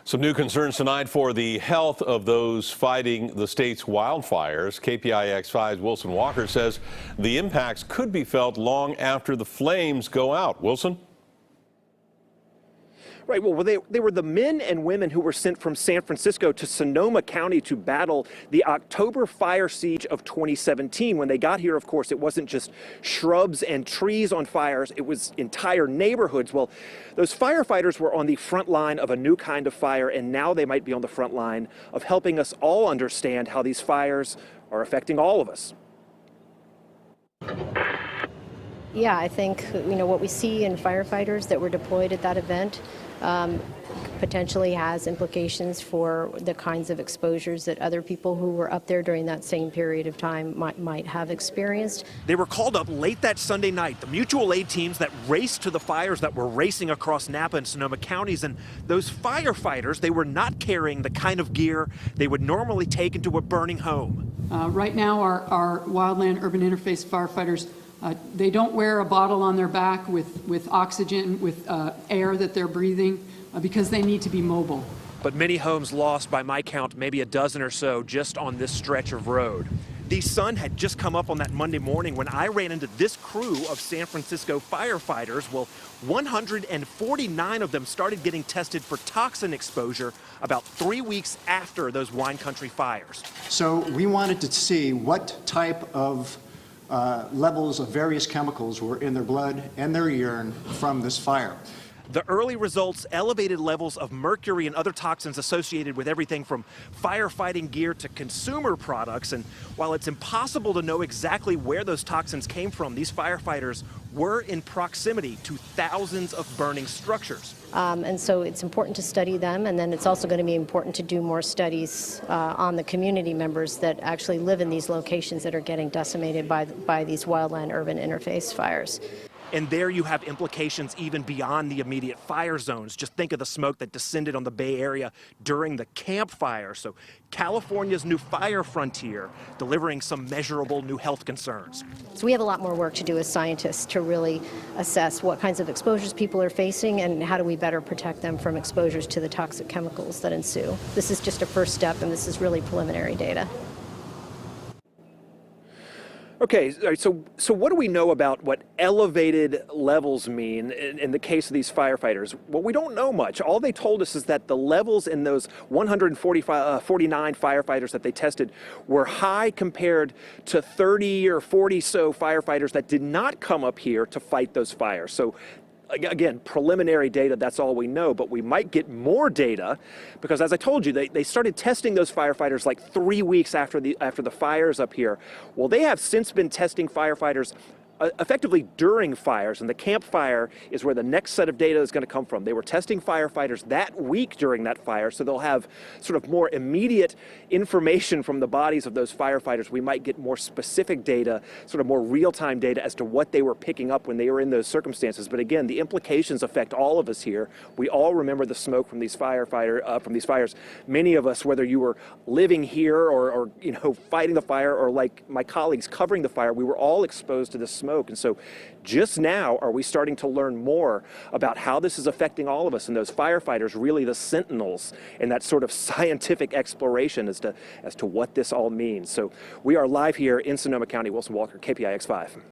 Some new concerns tonight for the health of those fighting the state's wildfires. KPIX 5's Wilson Walker says the impacts could be felt long after the flames go out. Wilson? Right, well, they were the men and women who were sent from San Francisco to Sonoma County to battle the October fire siege of 2017. When they got here, of course, it wasn't just shrubs and trees on fires, it was entire neighborhoods. Well, those firefighters were on the front line of a new kind of fire, and now they might be on the front line of helping us all understand how these fires are affecting all of us. Yeah, I think, what we see in firefighters that were deployed at that event potentially has implications for the kinds of exposures that other people who were up there during that same period of time might have experienced. They were called up late that Sunday night, the mutual aid teams that raced to the fires that were racing across Napa and Sonoma counties, and those firefighters, they were not carrying the kind of gear they would normally take into a burning home. Right now, our wildland urban interface firefighters, they don't wear a bottle on their back with oxygen, with air that they're breathing, because they need to be mobile. But many homes lost, by my count, maybe a dozen or so just on this stretch of road. The sun had just come up on that Monday morning when I ran into this crew of San Francisco firefighters. Well, 149 of them started getting tested for toxin exposure about 3 weeks after those wine country fires. So we wanted to see what type of levels of various chemicals were in their blood and their urine from this fire. The early results elevated levels of mercury and other toxins associated with everything from firefighting gear to consumer products. And while it's impossible to know exactly where those toxins came from, these firefighters were in proximity to thousands of burning structures. And so it's important to study them, and then it's also going to be important to do more studies on the community members that actually live in these locations that are getting decimated by these wildland urban interface fires. And there you have implications even beyond the immediate fire zones. Just think of the smoke that descended on the Bay Area during the Camp Fire. So California's new fire frontier delivering some measurable new health concerns. So we have a lot more work to do as scientists to really assess what kinds of exposures people are facing and how do we better protect them from exposures to the toxic chemicals that ensue. This is just a first step, and this is really preliminary data. Okay, so what do we know about what elevated levels mean in the case of these firefighters? Well, we don't know much. All they told us is that the levels in those 149 firefighters that they tested were high compared to 30 or 40 so firefighters that did not come up here to fight those fires. So again, preliminary data, that's all we know, but we might get more data because, as I told you, they started testing those firefighters like 3 weeks after the fires up here. Well, they have since been testing firefighters effectively during fires, and the Camp Fire is where the next set of data is going to come from. They were testing firefighters that week during that fire, so they'll have sort of more immediate information from the bodies of those firefighters. We might get more specific data, sort of more real-time data as to what they were picking up when they were in those circumstances. But again, the implications affect all of us here. We all remember the smoke from these fires. Many of us, whether you were living here or fighting the fire, or like my colleagues covering the fire, we were all exposed to this smoke. And so just now are we starting to learn more about how this is affecting all of us, and those firefighters really the sentinels in that sort of scientific exploration as to what this all means. So we are live here in Sonoma County. Wilson Walker, KPIX 5.